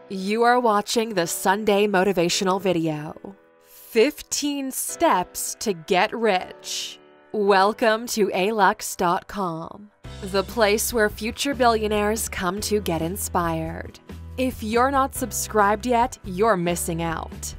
You are watching the Sunday motivational video. 15 Steps to Get Rich. Welcome to Alux.com, the place where future billionaires come to get inspired. If you're not subscribed yet, you're missing out.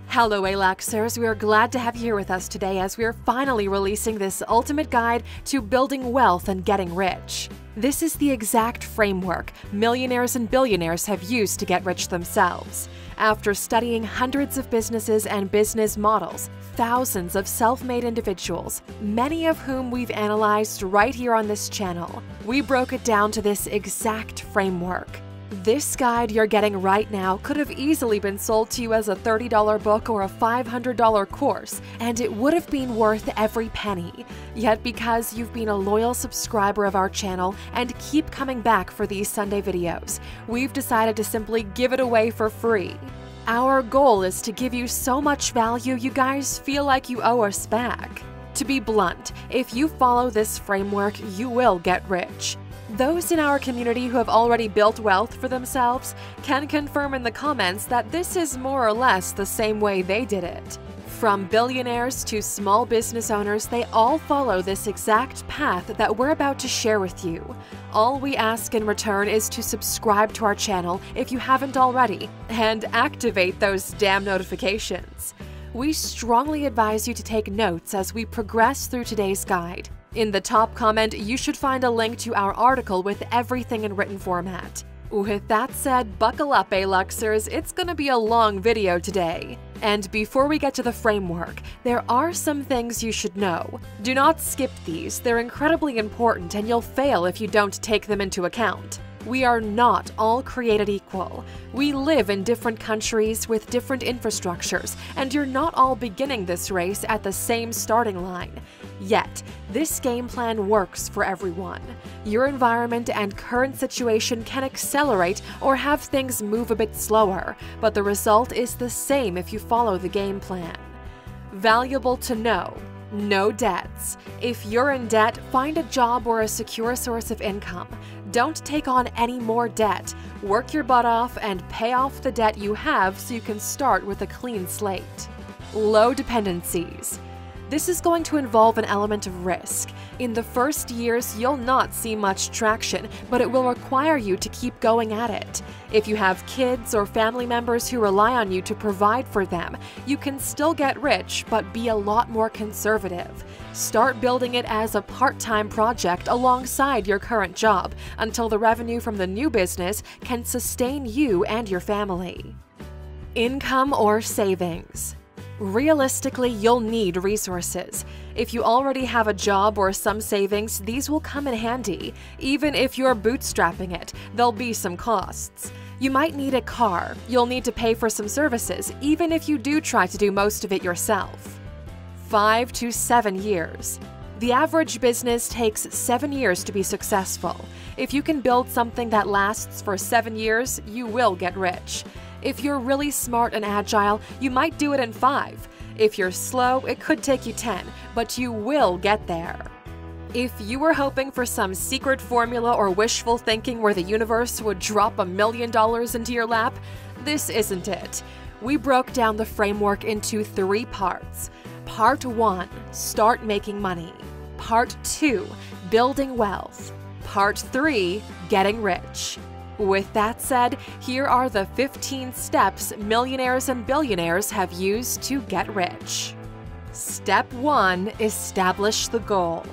Hello Aluxers, we are glad to have you here with us today as we are finally releasing this ultimate guide to building wealth and getting rich. This is the exact framework millionaires and billionaires have used to get rich themselves. After studying hundreds of businesses and business models, thousands of self-made individuals, many of whom we've analyzed right here on this channel, we broke it down to this exact framework. This guide you're getting right now could have easily been sold to you as a $30 book or a $500 course, and it would have been worth every penny. Yet because you've been a loyal subscriber of our channel and keep coming back for these Sunday videos, we've decided to simply give it away for free. Our goal is to give you so much value you guys feel like you owe us back. To be blunt, if you follow this framework, you will get rich. Those in our community who have already built wealth for themselves can confirm in the comments that this is more or less the same way they did it. From billionaires to small business owners, they all follow this exact path that we're about to share with you. All we ask in return is to subscribe to our channel if you haven't already, and activate those damn notifications. We strongly advise you to take notes as we progress through today's guide. In the top comment, you should find a link to our article with everything in written format. With that said, buckle up, Aluxers, it's gonna be a long video today. And before we get to the framework, there are some things you should know. Do not skip these, they're incredibly important and you'll fail if you don't take them into account. We are not all created equal. We live in different countries with different infrastructures, and you're not all beginning this race at the same starting line. Yet, this game plan works for everyone. Your environment and current situation can accelerate or have things move a bit slower, but the result is the same if you follow the game plan. Valuable to know. No debts. If you're in debt, find a job or a secure source of income. Don't take on any more debt. Work your butt off and pay off the debt you have so you can start with a clean slate. Low dependencies. This is going to involve an element of risk. In the first years, you'll not see much traction, but it will require you to keep going at it. If you have kids or family members who rely on you to provide for them, you can still get rich, but be a lot more conservative. Start building it as a part-time project alongside your current job until the revenue from the new business can sustain you and your family. Income or savings. Realistically, you'll need resources. If you already have a job or some savings, these will come in handy. Even if you're bootstrapping it, there'll be some costs. You might need a car. You'll need to pay for some services, even if you do try to do most of it yourself. 5 to 7 years. The average business takes 7 years to be successful. If you can build something that lasts for 7 years, you will get rich. If you're really smart and agile, you might do it in 5. If you're slow, it could take you 10, but you will get there. If you were hoping for some secret formula or wishful thinking where the universe would drop $1 million into your lap, this isn't it. We broke down the framework into 3 parts. Part 1, start making money. Part 2, building wealth. Part 3, getting rich. With that said, here are the 15 steps millionaires and billionaires have used to get rich. Step 1, establish the goal.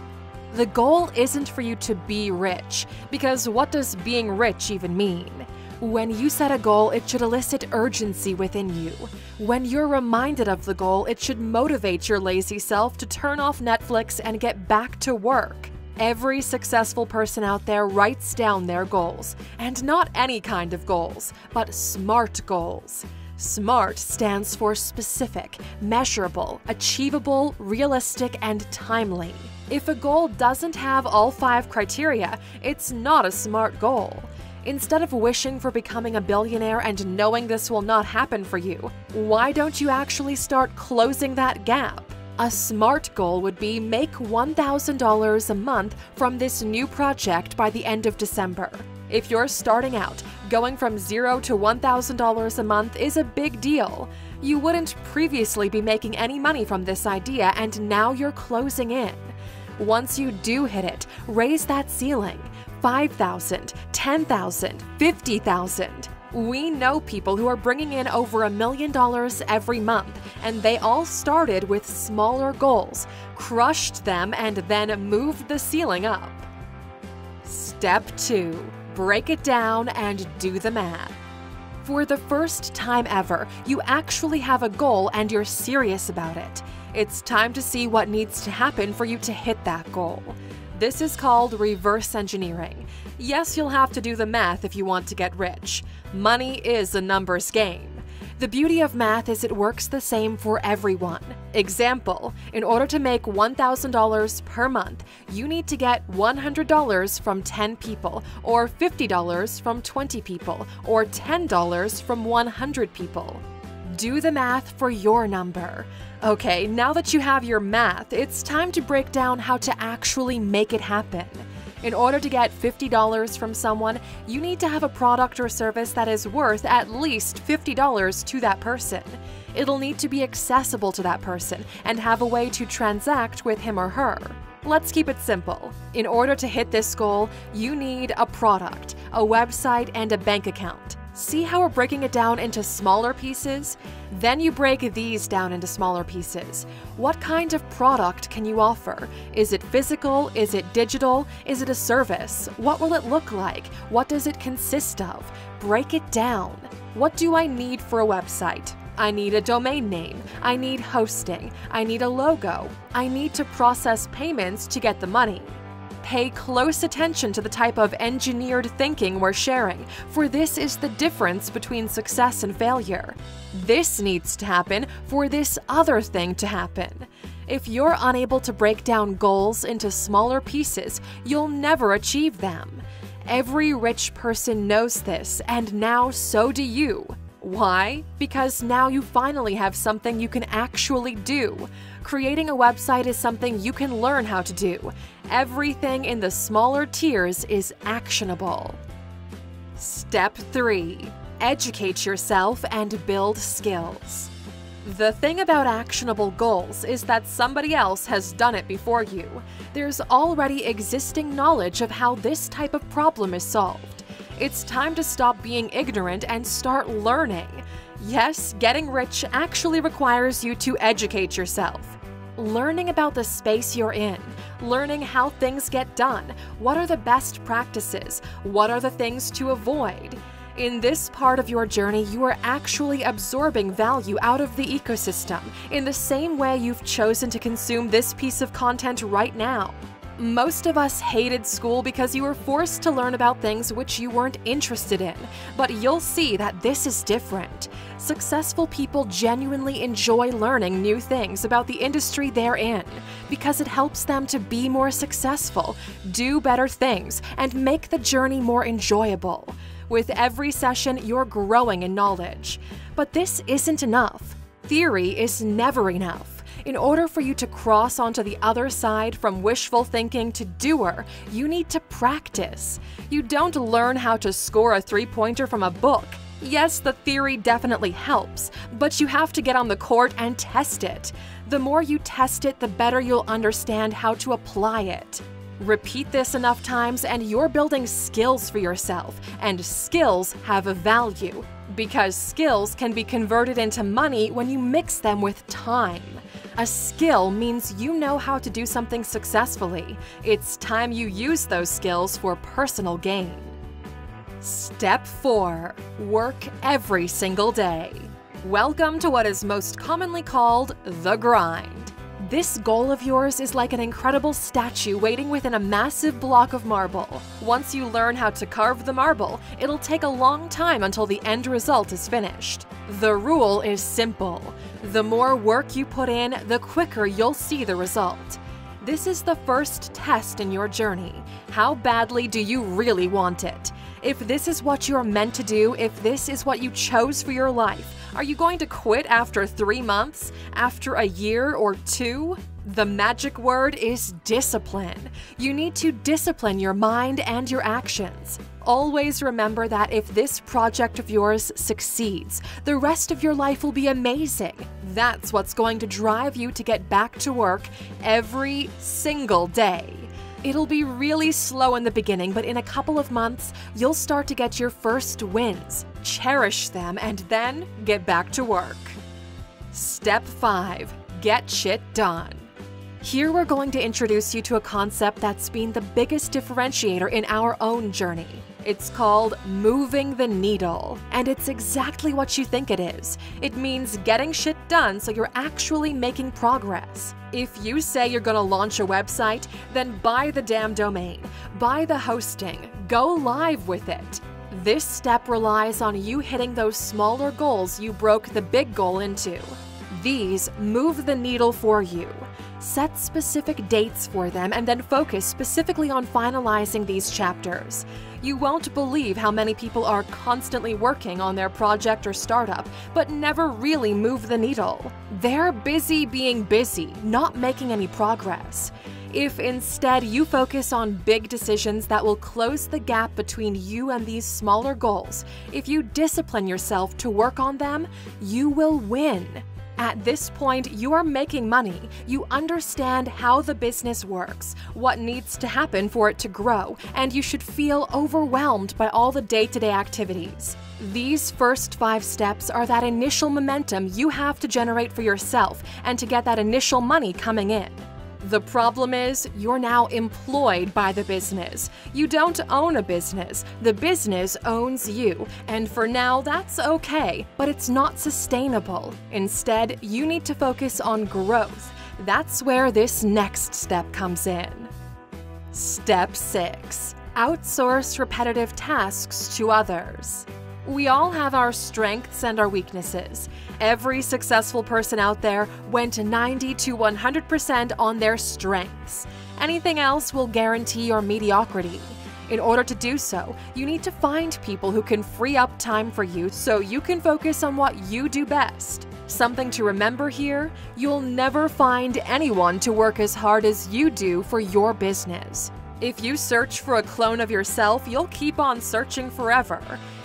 The goal isn't for you to be rich, because what does being rich even mean? When you set a goal, it should elicit urgency within you. When you're reminded of the goal, it should motivate your lazy self to turn off Netflix and get back to work. Every successful person out there writes down their goals, and not any kind of goals, but SMART goals. SMART stands for specific, measurable, achievable, realistic, and timely. If a goal doesn't have all 5 criteria, it's not a SMART goal. Instead of wishing for becoming a billionaire and knowing this will not happen for you, why don't you actually start closing that gap? A SMART goal would be make $1,000 a month from this new project by the end of December. If you're starting out, Going from $0 to $1,000 a month is a big deal. You wouldn't previously be making any money from this idea, and now you're closing in. Once you do hit it, raise that ceiling. $5,000, $10,000, $50,000. We know people who are bringing in over $1 million every month, and they all started with smaller goals, crushed them, and then moved the ceiling up. Step 2. Break it down and do the math. For the first time ever, you actually have a goal and you're serious about it. It's time to see what needs to happen for you to hit that goal. This is called reverse engineering. Yes, you'll have to do the math if you want to get rich. Money is a numbers game. The beauty of math is it works the same for everyone. Example, in order to make $1,000 per month, you need to get $100 from 10 people, or $50 from 20 people, or $10 from 100 people. Do the math for your number. Okay, now that you have your math, it's time to break down how to actually make it happen. In order to get $50 from someone, you need to have a product or service that is worth at least $50 to that person. It'll need to be accessible to that person and have a way to transact with him or her. Let's keep it simple. In order to hit this goal, you need a product, a website, and a bank account. See how we're breaking it down into smaller pieces? Then you break these down into smaller pieces. What kind of product can you offer? Is it physical? Is it digital? Is it a service? What will it look like? What does it consist of? Break it down. What do I need for a website? I need a domain name. I need hosting. I need a logo. I need to process payments to get the money. Pay close attention to the type of engineered thinking we're sharing, for this is the difference between success and failure. This needs to happen for this other thing to happen. If you're unable to break down goals into smaller pieces, you'll never achieve them. Every rich person knows this, and now so do you. Why? Because now you finally have something you can actually do. Creating a website is something you can learn how to do. Everything in the smaller tiers is actionable. Step 3. Educate yourself and build skills. The thing about actionable goals is that somebody else has done it before you. There's already existing knowledge of how this type of problem is solved. It's time to stop being ignorant and start learning. Yes, getting rich actually requires you to educate yourself. Learning about the space you're in, learning how things get done, what are the best practices, what are the things to avoid. In this part of your journey, you are actually absorbing value out of the ecosystem in the same way you've chosen to consume this piece of content right now. Most of us hated school because you were forced to learn about things which you weren't interested in, but you'll see that this is different. Successful people genuinely enjoy learning new things about the industry they're in because it helps them to be more successful, do better things, and make the journey more enjoyable. With every session, you're growing in knowledge. But this isn't enough. Theory is never enough. In order for you to cross onto the other side from wishful thinking to doer, you need to practice. You don't learn how to score a three-pointer from a book. Yes, the theory definitely helps, but you have to get on the court and test it. The more you test it, the better you'll understand how to apply it. Repeat this enough times and you're building skills for yourself, and skills have a value, because skills can be converted into money when you mix them with time. A skill means you know how to do something successfully. It's time you use those skills for personal gain. Step 4. Work every single day. Welcome to what is most commonly called the grind. This goal of yours is like an incredible statue waiting within a massive block of marble. Once you learn how to carve the marble, it'll take a long time until the end result is finished. The rule is simple. The more work you put in, the quicker you'll see the result. This is the first test in your journey. How badly do you really want it? If this is what you're meant to do, if this is what you chose for your life, are you going to quit after 3 months? After a year or 2? The magic word is discipline. You need to discipline your mind and your actions. Always remember that if this project of yours succeeds, the rest of your life will be amazing. That's what's going to drive you to get back to work every single day. It'll be really slow in the beginning, but in a couple of months, you'll start to get your first wins. Cherish them and then get back to work. Step 5. Get shit done. Here we're going to introduce you to a concept that's been the biggest differentiator in our own journey. It's called moving the needle, and it's exactly what you think it is. It means getting shit done so you're actually making progress. If you say you're gonna launch a website, then buy the damn domain, buy the hosting, go live with it. This step relies on you hitting those smaller goals you broke the big goal into. These move the needle for you. Set specific dates for them and then focus specifically on finalizing these chapters. You won't believe how many people are constantly working on their project or startup, but never really move the needle. They're busy being busy, not making any progress. If instead you focus on big decisions that will close the gap between you and these smaller goals, if you discipline yourself to work on them, you will win. At this point, you are making money. You understand how the business works, what needs to happen for it to grow, and you should feel overwhelmed by all the day-to-day activities. These first 5 steps are that initial momentum you have to generate for yourself and to get that initial money coming in. The problem is, you're now employed by the business. You don't own a business. The business owns you. And for now, that's okay, but it's not sustainable. Instead, you need to focus on growth. That's where this next step comes in. Step 6. Outsource repetitive tasks to others. We all have our strengths and our weaknesses. Every successful person out there went 90 to 100% on their strengths. Anything else will guarantee your mediocrity. In order to do so, you need to find people who can free up time for you so you can focus on what you do best. Something to remember here, you'll never find anyone to work as hard as you do for your business. If you search for a clone of yourself, you'll keep on searching forever.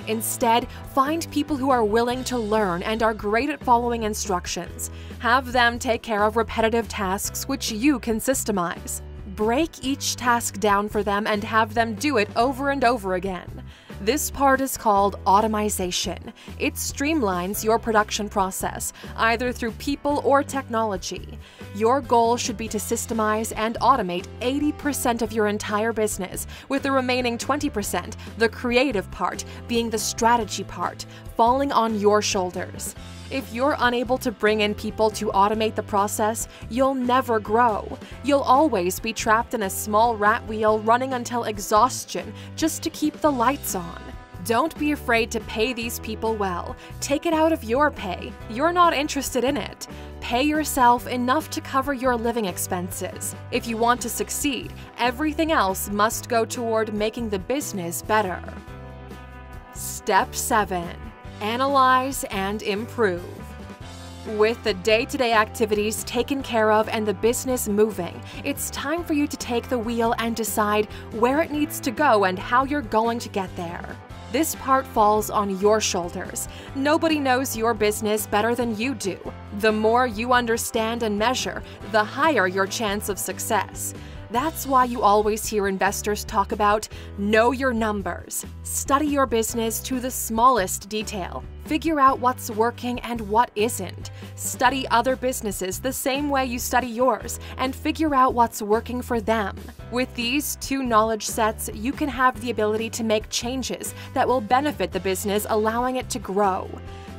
Instead, find people who are willing to learn and are great at following instructions. Have them take care of repetitive tasks which you can systemize. Break each task down for them and have them do it over and over again. This part is called automation. It streamlines your production process, either through people or technology. Your goal should be to systemize and automate 80% of your entire business, with the remaining 20%, the creative part, being the strategy part, falling on your shoulders. If you're unable to bring in people to automate the process, you'll never grow. You'll always be trapped in a small rat wheel running until exhaustion just to keep the lights on. Don't be afraid to pay these people well. Take it out of your pay. You're not interested in it. Pay yourself enough to cover your living expenses. If you want to succeed, everything else must go toward making the business better. Step 7. Analyze and improve. With the day-to-day activities taken care of and the business moving, it's time for you to take the wheel and decide where it needs to go and how you're going to get there. This part falls on your shoulders. Nobody knows your business better than you do. The more you understand and measure, the higher your chance of success. That's why you always hear investors talk about know your numbers. Study your business to the smallest detail. Figure out what's working and what isn't. Study other businesses the same way you study yours and figure out what's working for them. With these 2 knowledge sets, you can have the ability to make changes that will benefit the business, allowing it to grow.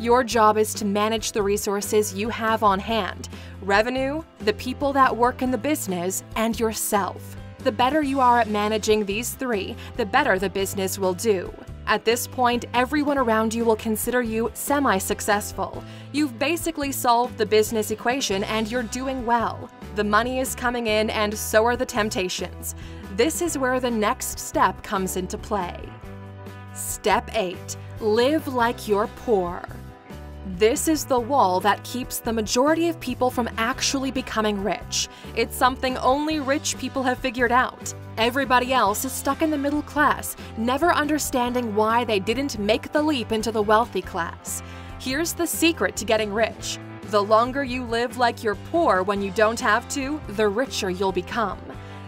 Your job is to manage the resources you have on hand: revenue, the people that work in the business, and yourself. The better you are at managing these 3, the better the business will do. At this point, everyone around you will consider you semi-successful. You've basically solved the business equation and you're doing well. The money is coming in and so are the temptations. This is where the next step comes into play. Step 8. Live like you're poor. This is the wall that keeps the majority of people from actually becoming rich. It's something only rich people have figured out. Everybody else is stuck in the middle class, never understanding why they didn't make the leap into the wealthy class. Here's the secret to getting rich. The longer you live like you're poor when you don't have to, the richer you'll become.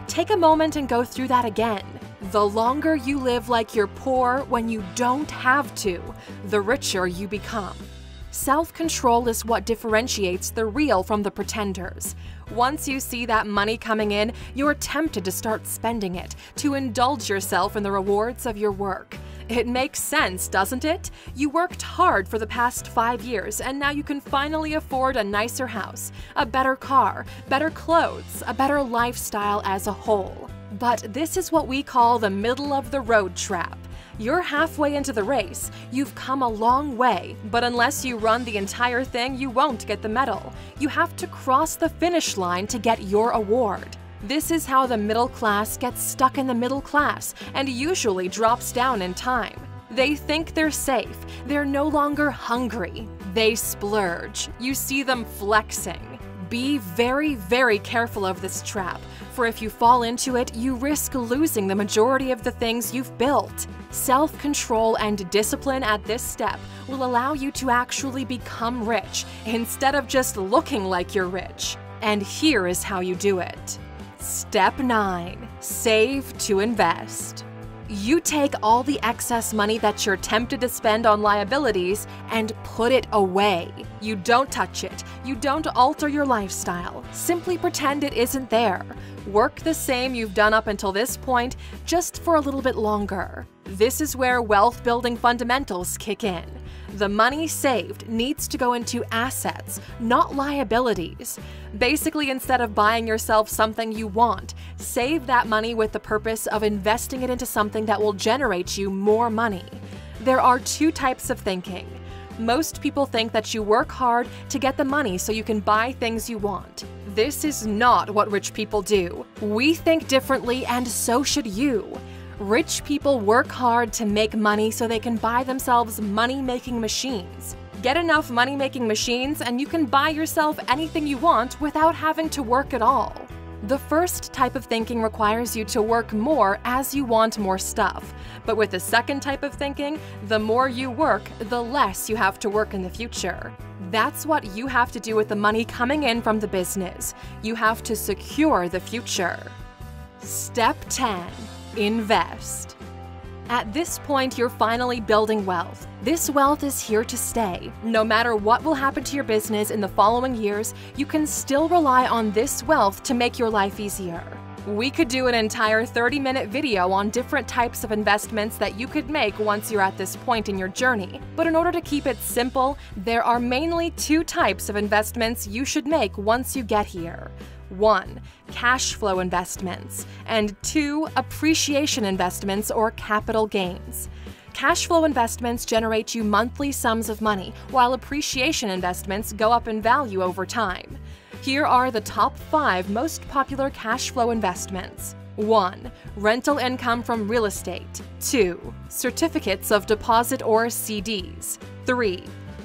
Take a moment and go through that again. The longer you live like you're poor when you don't have to, the richer you become. Self-control is what differentiates the real from the pretenders. Once you see that money coming in, you're tempted to start spending it, to indulge yourself in the rewards of your work. It makes sense, doesn't it? You worked hard for the past 5 years, and now you can finally afford a nicer house, a better car, better clothes, a better lifestyle as a whole. But this is what we call the middle-of-the-road trap. You're halfway into the race, you've come a long way, but unless you run the entire thing, you won't get the medal. You have to cross the finish line to get your award. This is how the middle class gets stuck in the middle class and usually drops down in time. They think they're safe, they're no longer hungry. They splurge. You see them flexing. Be very, very careful of this trap, for if you fall into it, you risk losing the majority of the things you've built. Self-control and discipline at this step will allow you to actually become rich instead of just looking like you're rich. And here is how you do it. Step 9. Save to invest. You take all the excess money that you're tempted to spend on liabilities and put it away. You don't touch it. You don't alter your lifestyle. Simply pretend it isn't there. Work the same you've done up until this point, just for a little bit longer. This is where wealth-building fundamentals kick in. The money saved needs to go into assets, not liabilities. Basically, instead of buying yourself something you want, save that money with the purpose of investing it into something that will generate you more money. There are 2 types of thinking. Most people think that you work hard to get the money so you can buy things you want. This is not what rich people do. We think differently, and so should you. Rich people work hard to make money so they can buy themselves money-making machines. Get enough money-making machines and you can buy yourself anything you want without having to work at all. The first type of thinking requires you to work more as you want more stuff. But with the second type of thinking, the more you work, the less you have to work in the future. That's what you have to do with the money coming in from the business. You have to secure the future. Step 10. Invest. At this point, you're finally building wealth. This wealth is here to stay. No matter what will happen to your business in the following years, you can still rely on this wealth to make your life easier. We could do an entire 30-minute video on different types of investments that you could make once you're at this point in your journey. But in order to keep it simple, there are mainly 2 types of investments you should make once you get here. 1. Cash flow investments, and 2. Appreciation investments or capital gains. Cash flow investments generate you monthly sums of money, while appreciation investments go up in value over time. Here are the top 5 most popular cash flow investments. 1. Rental income from real estate. 2. Certificates of deposit or CDs. 3.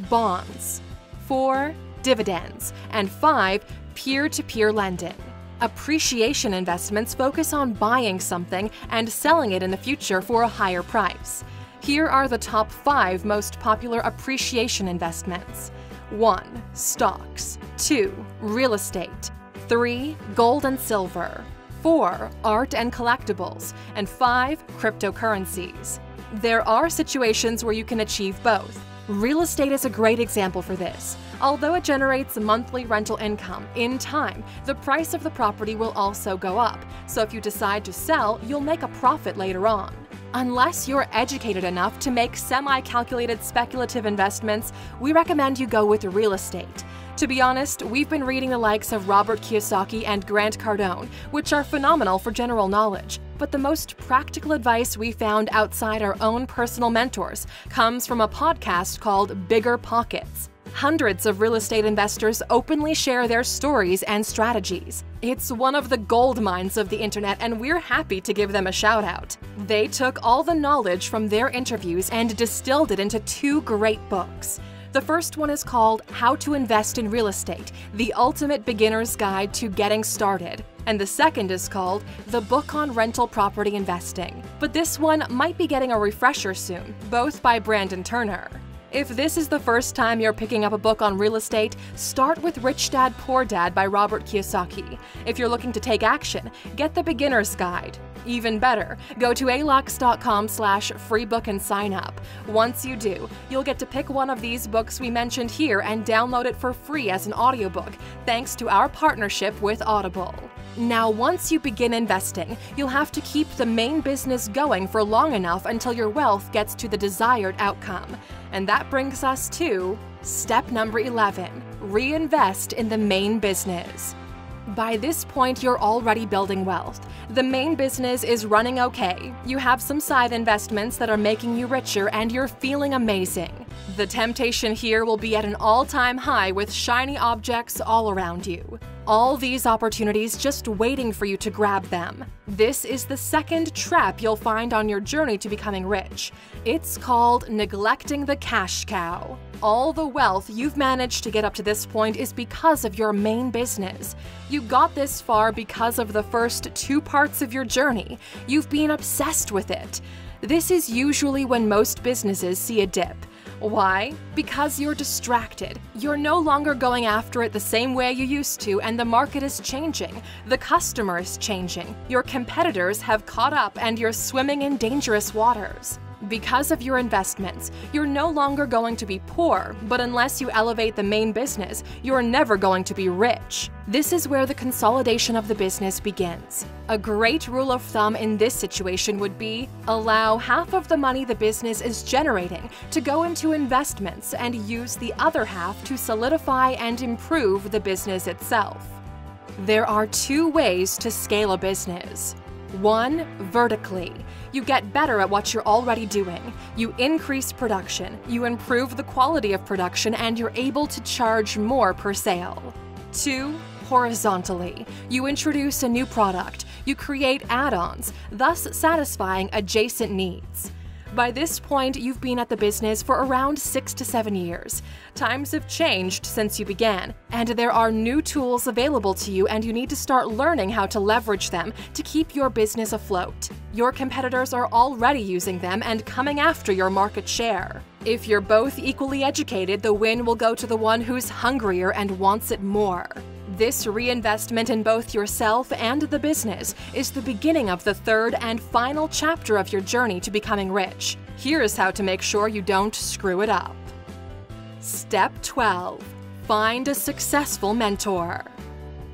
Bonds. 4. Dividends. And 5. Peer-to-peer lending. Appreciation investments focus on buying something and selling it in the future for a higher price. Here are the top 5 most popular appreciation investments. 1. Stocks. 2. Real estate. 3. Gold and silver. 4. Art and collectibles. And 5. Cryptocurrencies. There are situations where you can achieve both. Real estate is a great example for this. Although it generates monthly rental income, in time, the price of the property will also go up, so if you decide to sell, you'll make a profit later on. Unless you're educated enough to make semi-calculated speculative investments, we recommend you go with real estate. To be honest, we've been reading the likes of Robert Kiyosaki and Grant Cardone, which are phenomenal for general knowledge. But the most practical advice we found outside our own personal mentors comes from a podcast called Bigger Pockets. Hundreds of real estate investors openly share their stories and strategies. It's one of the gold mines of the internet, and we're happy to give them a shout out. They took all the knowledge from their interviews and distilled it into 2 great books. The first one is called How to Invest in Real Estate, the Ultimate Beginner's Guide to Getting Started. And the second is called The Book on Rental Property Investing. But this one might be getting a refresher soon, both by Brandon Turner. If this is the first time you're picking up a book on real estate, start with Rich Dad, Poor Dad by Robert Kiyosaki. If you're looking to take action, get the Beginner's Guide. Even better, go to Alux.com/freebook and sign up. Once you do, you'll get to pick one of these books we mentioned here and download it for free as an audiobook, thanks to our partnership with Audible. Now, once you begin investing, you'll have to keep the main business going for long enough until your wealth gets to the desired outcome. And that brings us to step number 11, reinvest in the main business. By this point, you're already building wealth. The main business is running okay. You have some side investments that are making you richer and you're feeling amazing. The temptation here will be at an all-time high with shiny objects all around you. All these opportunities just waiting for you to grab them. This is the second trap you'll find on your journey to becoming rich. It's called neglecting the cash cow. All the wealth you've managed to get up to this point is because of your main business. You got this far because of the first 2 parts of your journey. You've been obsessed with it. This is usually when most businesses see a dip. Why? Because you're distracted. You're no longer going after it the same way you used to, and the market is changing. The customer is changing. Your competitors have caught up, and you're swimming in dangerous waters. Because of your investments, you're no longer going to be poor, but unless you elevate the main business, you're never going to be rich. This is where the consolidation of the business begins. A great rule of thumb in this situation would be, allow half of the money the business is generating to go into investments and use the other half to solidify and improve the business itself. There are 2 ways to scale a business. 1. Vertically. You get better at what you're already doing. You increase production, you improve the quality of production, and you're able to charge more per sale. 2. Horizontally. You introduce a new product, you create add-ons, thus satisfying adjacent needs. By this point, you've been at the business for around 6 to 7 years. Times have changed since you began, and there are new tools available to you, and you need to start learning how to leverage them to keep your business afloat. Your competitors are already using them and coming after your market share. If you're both equally educated, the win will go to the one who's hungrier and wants it more. This reinvestment in both yourself and the business is the beginning of the 3rd and final chapter of your journey to becoming rich. Here's how to make sure you don't screw it up. Step 12. Find a successful mentor.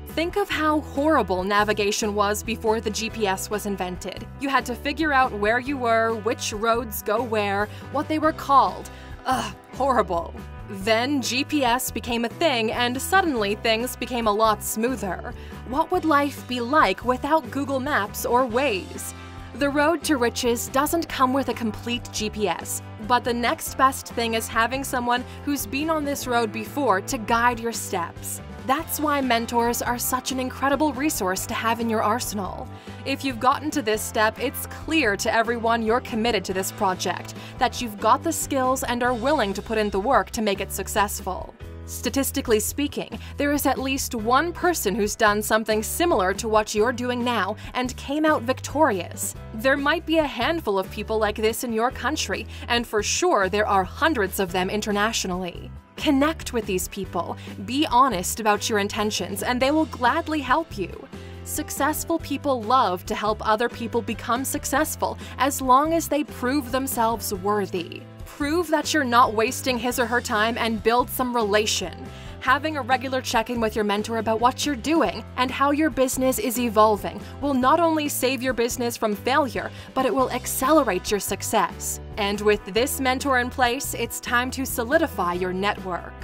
Think of how horrible navigation was before the GPS was invented. You had to figure out where you were, which roads go where, what they were called. Ugh, horrible. Then GPS became a thing, and suddenly things became a lot smoother. What would life be like without Google Maps or Waze? The road to riches doesn't come with a complete GPS, but the next best thing is having someone who's been on this road before to guide your steps. That's why mentors are such an incredible resource to have in your arsenal. If you've gotten to this step, it's clear to everyone you're committed to this project, that you've got the skills and are willing to put in the work to make it successful. Statistically speaking, there is at least one person who's done something similar to what you're doing now and came out victorious. There might be a handful of people like this in your country, and for sure there are hundreds of them internationally. Connect with these people, be honest about your intentions, and they will gladly help you. Successful people love to help other people become successful as long as they prove themselves worthy. Prove that you're not wasting his or her time and build some relation. Having a regular check-in with your mentor about what you're doing and how your business is evolving will not only save your business from failure, but it will accelerate your success. And with this mentor in place, it's time to solidify your network.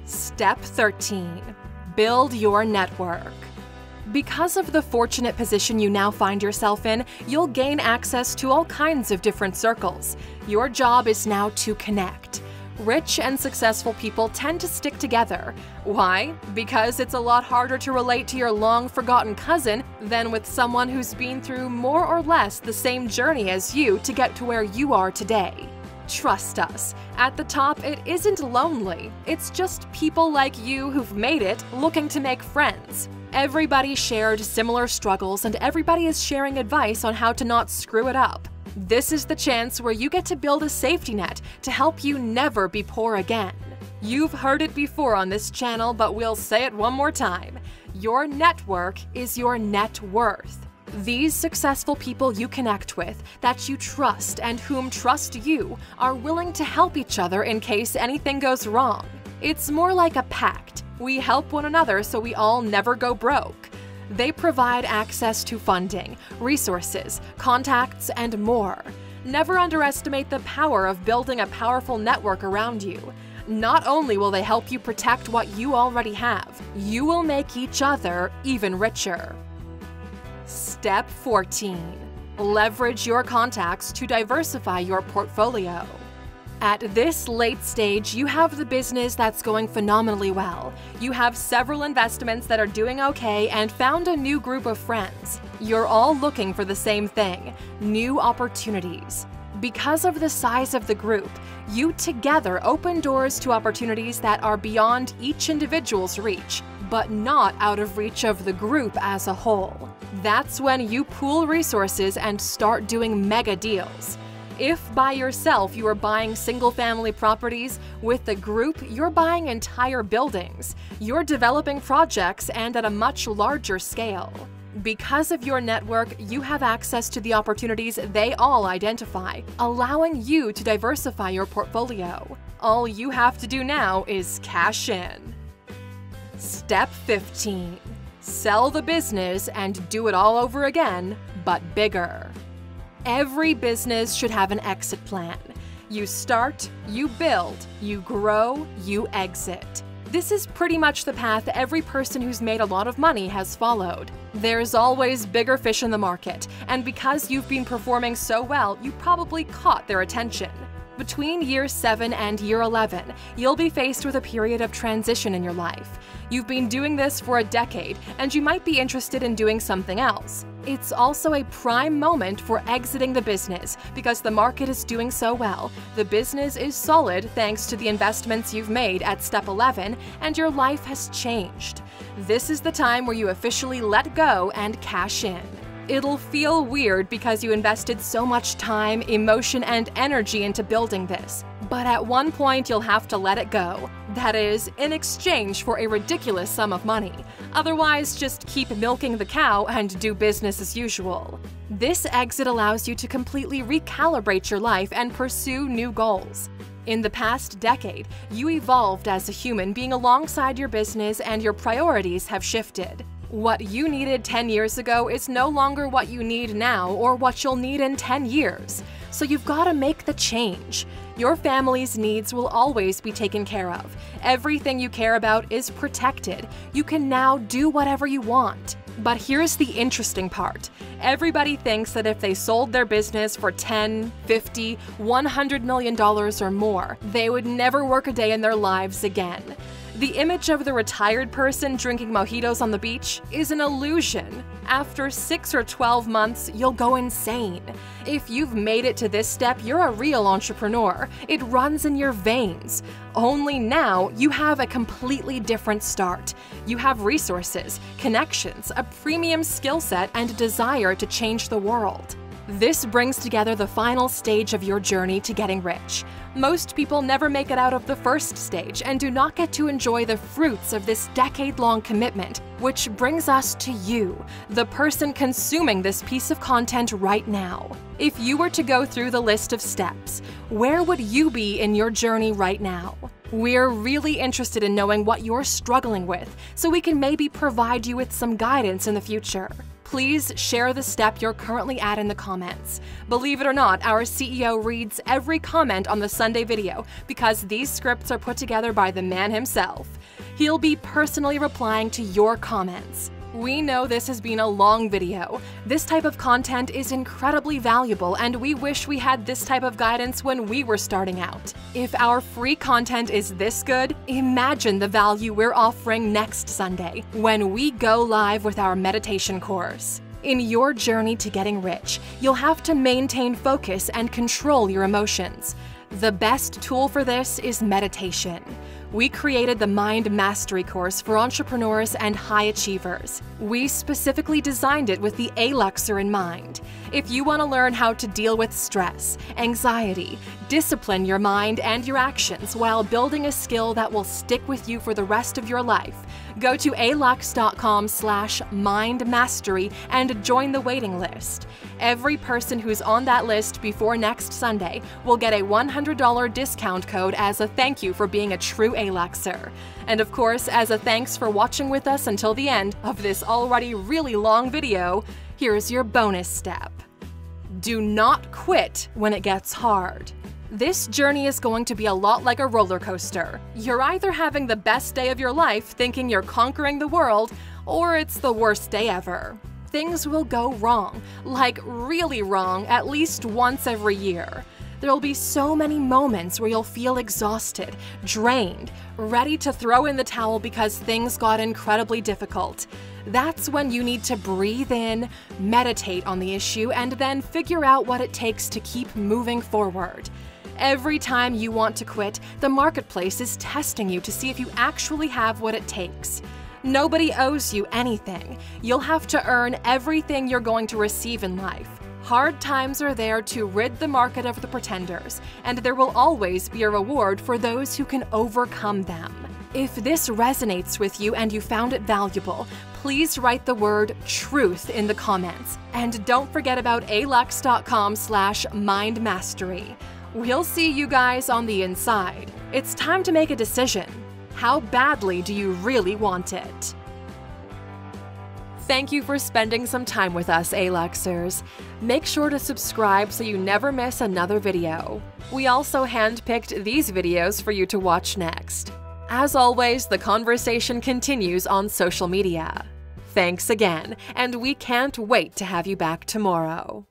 Step 13. Build your network. Because of the fortunate position you now find yourself in, you'll gain access to all kinds of different circles. Your job is now to connect. Rich and successful people tend to stick together. Why? Because it's a lot harder to relate to your long-forgotten cousin than with someone who's been through more or less the same journey as you to get to where you are today. Trust us, at the top it isn't lonely, it's just people like you who've made it looking to make friends. Everybody shared similar struggles and everybody is sharing advice on how to not screw it up. This is the chance where you get to build a safety net to help you never be poor again. You've heard it before on this channel, but we'll say it one more time. Your network is your net worth. These successful people you connect with, that you trust and whom trust you, are willing to help each other in case anything goes wrong. It's more like a pact. We help one another so we all never go broke. They provide access to funding, resources, contacts, and more. Never underestimate the power of building a powerful network around you. Not only will they help you protect what you already have, you will make each other even richer. Step 14. Leverage your contacts to diversify your portfolio. At this late stage, you have the business that's going phenomenally well. You have several investments that are doing okay and found a new group of friends. You're all looking for the same thing, new opportunities. Because of the size of the group, you together open doors to opportunities that are beyond each individual's reach, but not out of reach of the group as a whole. That's when you pool resources and start doing mega deals. If by yourself you are buying single-family properties, with the group you're buying entire buildings. You're developing projects and at a much larger scale. Because of your network, you have access to the opportunities they all identify, allowing you to diversify your portfolio. All you have to do now is cash in. Step 15. Sell the business and do it all over again, but bigger. Every business should have an exit plan. You start, you build, you grow, you exit. This is pretty much the path every person who's made a lot of money has followed. There's always bigger fish in the market, and because you've been performing so well, you probably caught their attention. Between year 7 and year 11, you'll be faced with a period of transition in your life. You've been doing this for a decade, and you might be interested in doing something else. It's also a prime moment for exiting the business because the market is doing so well. The business is solid thanks to the investments you've made at step 11, and your life has changed. This is the time where you officially let go and cash in. It'll feel weird because you invested so much time, emotion, and energy into building this. But at one point you'll have to let it go. That is, in exchange for a ridiculous sum of money. Otherwise, just keep milking the cow and do business as usual. This exit allows you to completely recalibrate your life and pursue new goals. In the past decade, you evolved as a human being alongside your business, and your priorities have shifted. What you needed 10 years ago is no longer what you need now or what you'll need in 10 years. So you've got to make the change. Your family's needs will always be taken care of. Everything you care about is protected. You can now do whatever you want. But here's the interesting part. Everybody thinks that if they sold their business for $10, $50, $100 million or more, they would never work a day in their lives again. The image of the retired person drinking mojitos on the beach is an illusion. After 6 or 12 months, you'll go insane. If you've made it to this step, you're a real entrepreneur. It runs in your veins. Only now, you have a completely different start. You have resources, connections, a premium skill set, and a desire to change the world. This brings together the final stage of your journey to getting rich. Most people never make it out of the first stage and do not get to enjoy the fruits of this decade-long commitment, which brings us to you, the person consuming this piece of content right now. If you were to go through the list of steps, where would you be in your journey right now? We're really interested in knowing what you're struggling with, so we can maybe provide you with some guidance in the future. Please share the step you're currently at in the comments. Believe it or not, our CEO reads every comment on the Sunday video because these scripts are put together by the man himself. He'll be personally replying to your comments. We know this has been a long video. This type of content is incredibly valuable, and we wish we had this type of guidance when we were starting out. If our free content is this good, imagine the value we're offering next Sunday when we go live with our meditation course. In your journey to getting rich, you'll have to maintain focus and control your emotions. The best tool for this is meditation. We created the Mind Mastery course for entrepreneurs and high achievers. We specifically designed it with the Aluxer in mind. If you want to learn how to deal with stress, anxiety, discipline your mind and your actions while building a skill that will stick with you for the rest of your life, go to Alux.com/mindmastery and join the waiting list. Every person who's on that list before next Sunday will get a $100 discount code as a thank you for being a true Aluxer. And of course, as a thanks for watching with us until the end of this already really long video, here's your bonus step. Do not quit when it gets hard. This journey is going to be a lot like a roller coaster. You're either having the best day of your life thinking you're conquering the world, or it's the worst day ever. Things will go wrong, like really wrong, at least once every year. There'll be so many moments where you'll feel exhausted, drained, ready to throw in the towel because things got incredibly difficult. That's when you need to breathe in, meditate on the issue, and then figure out what it takes to keep moving forward. Every time you want to quit, the marketplace is testing you to see if you actually have what it takes. Nobody owes you anything. You'll have to earn everything you're going to receive in life. Hard times are there to rid the market of the pretenders, and there will always be a reward for those who can overcome them. If this resonates with you and you found it valuable, please write the word truth in the comments. And don't forget about Alux.com/mindmastery. We'll see you guys on the inside. It's time to make a decision. How badly do you really want it? Thank you for spending some time with us, Aluxers. Make sure to subscribe so you never miss another video. We also handpicked these videos for you to watch next. As always, the conversation continues on social media. Thanks again, and we can't wait to have you back tomorrow.